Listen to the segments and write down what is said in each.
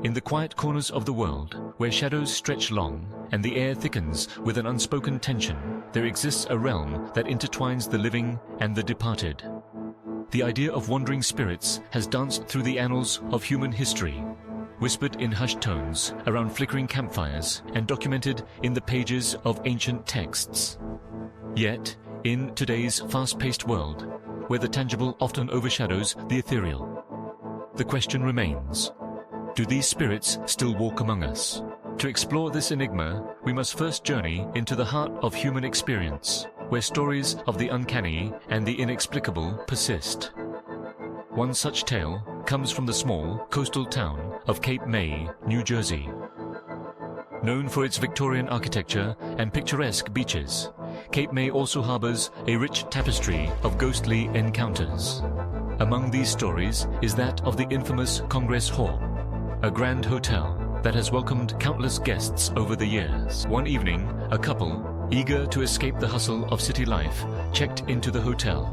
In the quiet corners of the world, where shadows stretch long and the air thickens with an unspoken tension, there exists a realm that intertwines the living and the departed. The idea of wandering spirits has danced through the annals of human history, whispered in hushed tones around flickering campfires and documented in the pages of ancient texts. Yet, in today's fast-paced world, where the tangible often overshadows the ethereal, the question remains: do these spirits still walk among us? To explore this enigma, we must first journey into the heart of human experience, where stories of the uncanny and the inexplicable persist. One such tale comes from the small coastal town of Cape May, New Jersey. Known for its Victorian architecture and picturesque beaches, Cape May also harbors a rich tapestry of ghostly encounters. Among these stories is that of the infamous Congress Hall, a grand hotel that has welcomed countless guests over the years. One evening, a couple, eager to escape the hustle of city life, checked into the hotel.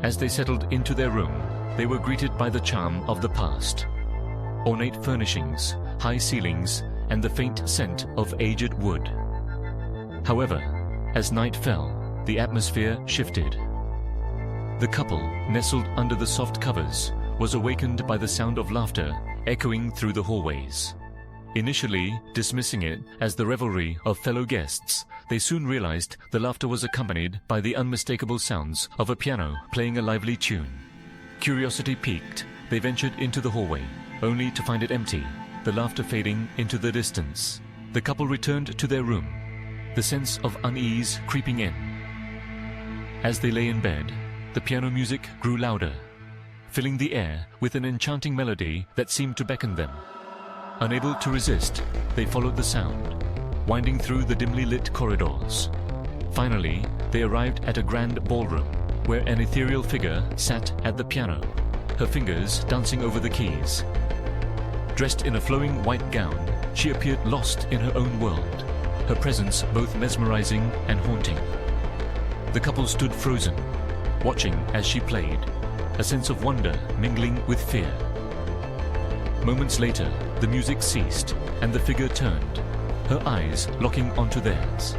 As they settled into their room, they were greeted by the charm of the past. Ornate furnishings, high ceilings, and the faint scent of aged wood. However, as night fell, the atmosphere shifted. The couple, nestled under the soft covers, was awakened by the sound of laughter echoing through the hallways. Initially dismissing it as the revelry of fellow guests, they soon realized the laughter was accompanied by the unmistakable sounds of a piano playing a lively tune. Curiosity piqued, they ventured into the hallway, only to find it empty, the laughter fading into the distance. The couple returned to their room, the sense of unease creeping in. As they lay in bed, the piano music grew louder, filling the air with an enchanting melody that seemed to beckon them. Unable to resist, they followed the sound, winding through the dimly lit corridors. Finally, they arrived at a grand ballroom, where an ethereal figure sat at the piano, her fingers dancing over the keys. Dressed in a flowing white gown, she appeared lost in her own world, her presence both mesmerizing and haunting. The couple stood frozen, watching as she played, a sense of wonder mingling with fear. Moments later, the music ceased and the figure turned, her eyes locking onto theirs.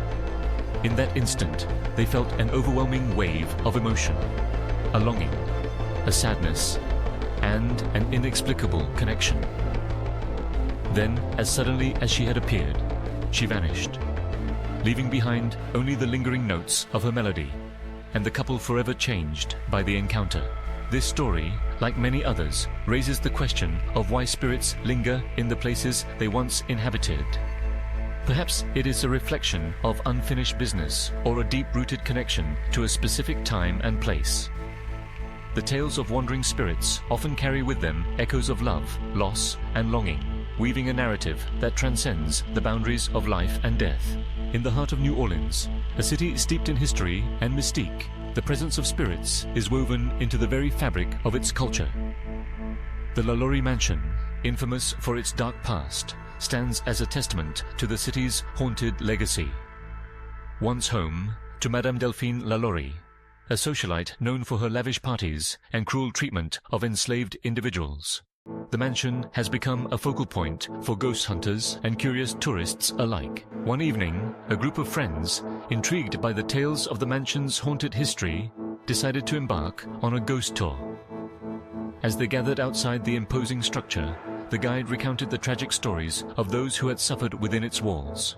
In that instant, they felt an overwhelming wave of emotion, a longing, a sadness, and an inexplicable connection. Then, as suddenly as she had appeared, she vanished, leaving behind only the lingering notes of her melody, and the couple forever changed by the encounter. This story, like many others, raises the question of why spirits linger in the places they once inhabited. Perhaps it is a reflection of unfinished business or a deep-rooted connection to a specific time and place. The tales of wandering spirits often carry with them echoes of love, loss, and longing, weaving a narrative that transcends the boundaries of life and death. In the heart of New Orleans, a city steeped in history and mystique, the presence of spirits is woven into the very fabric of its culture. The LaLaurie Mansion, infamous for its dark past, stands as a testament to the city's haunted legacy. Once home to Madame Delphine LaLaurie, a socialite known for her lavish parties and cruel treatment of enslaved individuals, the mansion has become a focal point for ghost hunters and curious tourists alike. One evening, a group of friends, intrigued by the tales of the mansion's haunted history, decided to embark on a ghost tour. As they gathered outside the imposing structure, the guide recounted the tragic stories of those who had suffered within its walls.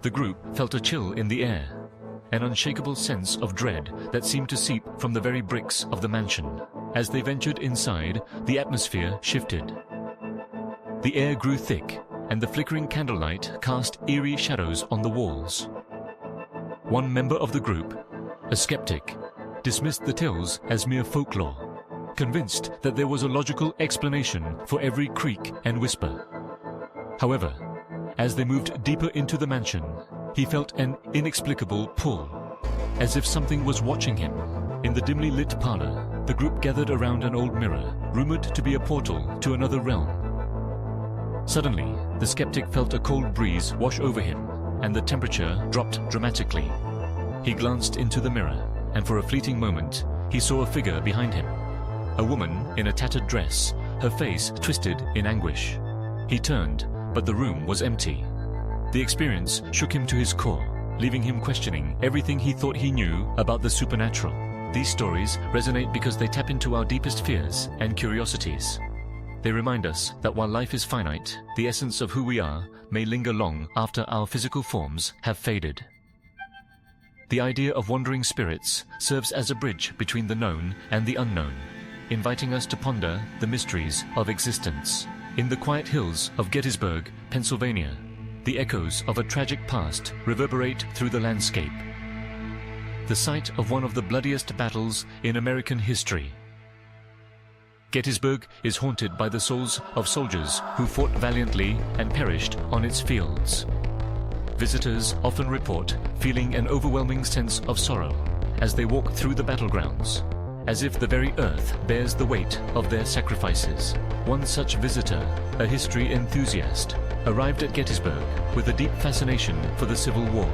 The group felt a chill in the air, an unshakable sense of dread that seemed to seep from the very bricks of the mansion. As they ventured inside, the atmosphere shifted. The air grew thick, and the flickering candlelight cast eerie shadows on the walls. One member of the group, a skeptic, dismissed the tales as mere folklore, convinced that there was a logical explanation for every creak and whisper. However, as they moved deeper into the mansion, he felt an inexplicable pull, as if something was watching him. In the dimly lit parlor, the group gathered around an old mirror, rumored to be a portal to another realm. Suddenly, the skeptic felt a cold breeze wash over him, and the temperature dropped dramatically. He glanced into the mirror, and for a fleeting moment, he saw a figure behind him. A woman in a tattered dress, her face twisted in anguish. He turned, but the room was empty. The experience shook him to his core, leaving him questioning everything he thought he knew about the supernatural. These stories resonate because they tap into our deepest fears and curiosities. They remind us that while life is finite, the essence of who we are may linger long after our physical forms have faded. The idea of wandering spirits serves as a bridge between the known and the unknown, inviting us to ponder the mysteries of existence. In the quiet hills of Gettysburg, Pennsylvania, the echoes of a tragic past reverberate through the landscape. The site of one of the bloodiest battles in American history. Gettysburg is haunted by the souls of soldiers who fought valiantly and perished on its fields. Visitors often report feeling an overwhelming sense of sorrow as they walk through the battlegrounds, as if the very earth bears the weight of their sacrifices. One such visitor, a history enthusiast, arrived at Gettysburg with a deep fascination for the Civil War.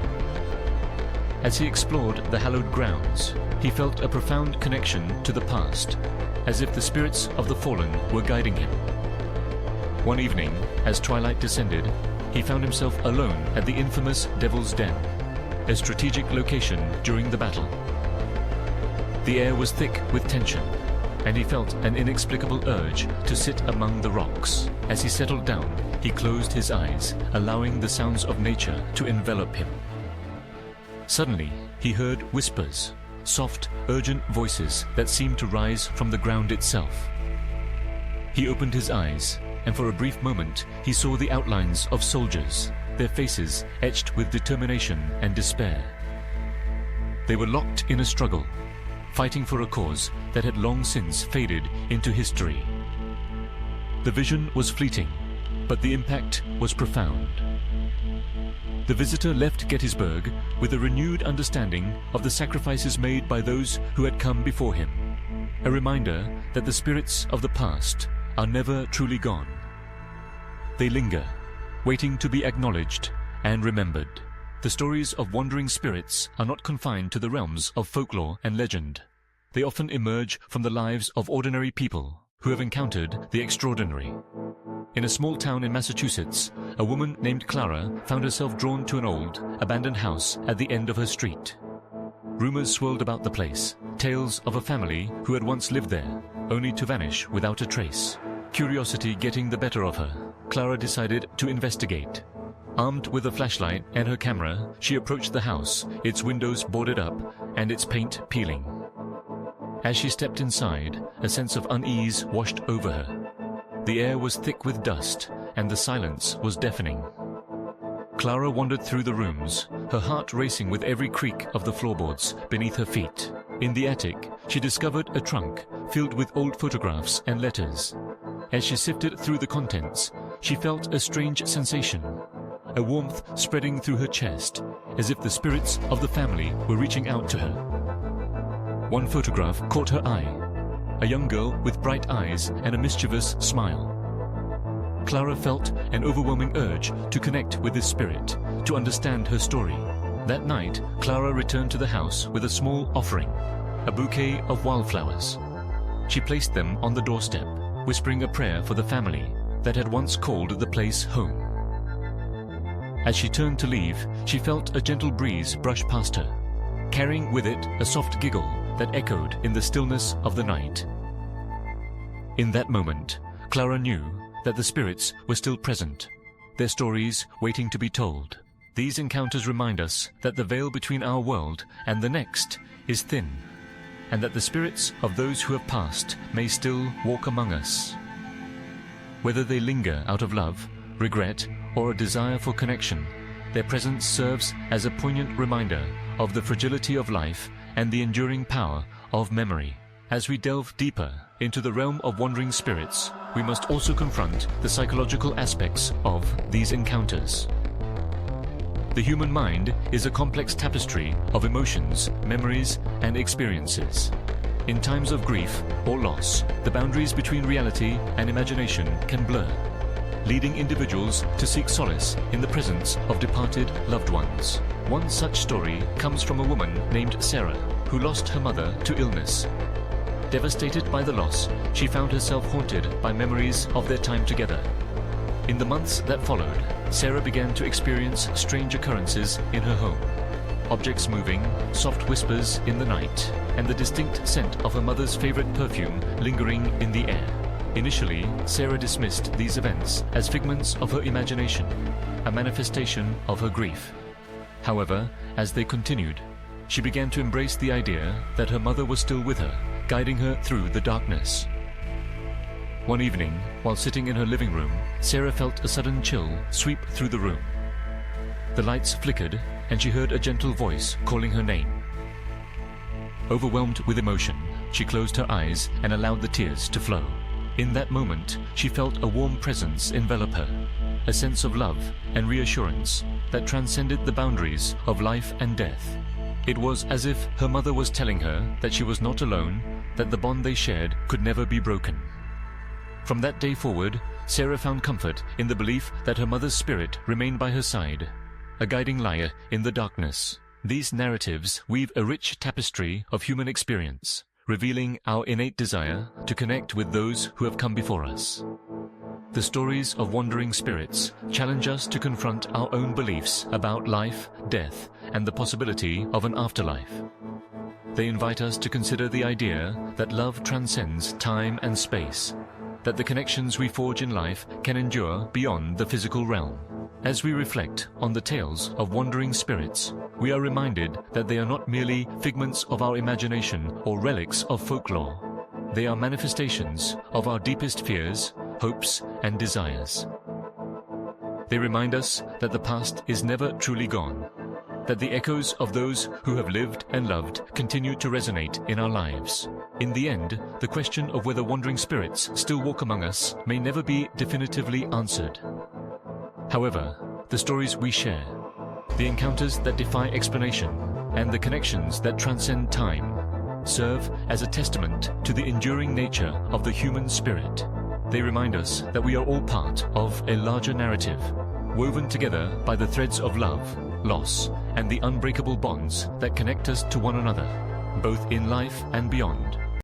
As he explored the hallowed grounds, he felt a profound connection to the past, as if the spirits of the fallen were guiding him. One evening, as twilight descended, he found himself alone at the infamous Devil's Den, a strategic location during the battle. The air was thick with tension, and he felt an inexplicable urge to sit among the rocks. As he settled down, he closed his eyes, allowing the sounds of nature to envelop him. Suddenly, he heard whispers, soft, urgent voices that seemed to rise from the ground itself. He opened his eyes, and for a brief moment he saw the outlines of soldiers, their faces etched with determination and despair. They were locked in a struggle, fighting for a cause that had long since faded into history. The vision was fleeting, but the impact was profound. The visitor left Gettysburg with a renewed understanding of the sacrifices made by those who had come before him, a reminder that the spirits of the past are never truly gone. They linger, waiting to be acknowledged and remembered. The stories of wandering spirits are not confined to the realms of folklore and legend. They often emerge from the lives of ordinary people who have encountered the extraordinary. In a small town in Massachusetts, a woman named Clara found herself drawn to an old, abandoned house at the end of her street. Rumors swirled about the place, tales of a family who had once lived there, only to vanish without a trace. Curiosity getting the better of her, Clara decided to investigate. Armed with a flashlight and her camera, she approached the house, its windows boarded up and its paint peeling. As she stepped inside, a sense of unease washed over her. The air was thick with dust, and the silence was deafening. Clara wandered through the rooms, her heart racing with every creak of the floorboards beneath her feet. In the attic, she discovered a trunk filled with old photographs and letters. As she sifted through the contents, she felt a strange sensation, a warmth spreading through her chest, as if the spirits of the family were reaching out to her. One photograph caught her eye. A young girl with bright eyes and a mischievous smile. Clara felt an overwhelming urge to connect with this spirit, to understand her story. That night, Clara returned to the house with a small offering, a bouquet of wildflowers. She placed them on the doorstep, whispering a prayer for the family that had once called the place home. As she turned to leave, she felt a gentle breeze brush past her, carrying with it a soft giggle that echoed in the stillness of the night. In that moment, Clara knew that the spirits were still present, their stories waiting to be told. These encounters remind us that the veil between our world and the next is thin, and that the spirits of those who have passed may still walk among us. Whether they linger out of love, regret, or a desire for connection, their presence serves as a poignant reminder of the fragility of life and the enduring power of memory. As we delve deeper into the realm of wandering spirits, we must also confront the psychological aspects of these encounters. The human mind is a complex tapestry of emotions, memories, and experiences. In times of grief or loss, the boundaries between reality and imagination can blur, leading individuals to seek solace in the presence of departed loved ones. One such story comes from a woman named Sarah, who lost her mother to illness. Devastated by the loss, she found herself haunted by memories of their time together. In the months that followed, Sarah began to experience strange occurrences in her home. Objects moving, soft whispers in the night, and the distinct scent of her mother's favorite perfume lingering in the air. Initially, Sarah dismissed these events as figments of her imagination, a manifestation of her grief. However, as they continued, she began to embrace the idea that her mother was still with her, guiding her through the darkness. One evening, while sitting in her living room, Sarah felt a sudden chill sweep through the room. The lights flickered, and she heard a gentle voice calling her name. Overwhelmed with emotion, she closed her eyes and allowed the tears to flow. In that moment, she felt a warm presence envelop her, a sense of love and reassurance that transcended the boundaries of life and death. It was as if her mother was telling her that she was not alone, that the bond they shared could never be broken. From that day forward, Sarah found comfort in the belief that her mother's spirit remained by her side, a guiding light in the darkness. These narratives weave a rich tapestry of human experience, revealing our innate desire to connect with those who have come before us. The stories of wandering spirits challenge us to confront our own beliefs about life, death, and the possibility of an afterlife. They invite us to consider the idea that love transcends time and space, that the connections we forge in life can endure beyond the physical realm. As we reflect on the tales of wandering spirits, we are reminded that they are not merely figments of our imagination or relics of folklore. They are manifestations of our deepest fears, hopes, and desires. They remind us that the past is never truly gone, that the echoes of those who have lived and loved continue to resonate in our lives. In the end, the question of whether wandering spirits still walk among us may never be definitively answered. However, the stories we share, the encounters that defy explanation, and the connections that transcend time serve as a testament to the enduring nature of the human spirit. They remind us that we are all part of a larger narrative, woven together by the threads of love, loss, and the unbreakable bonds that connect us to one another, both in life and beyond.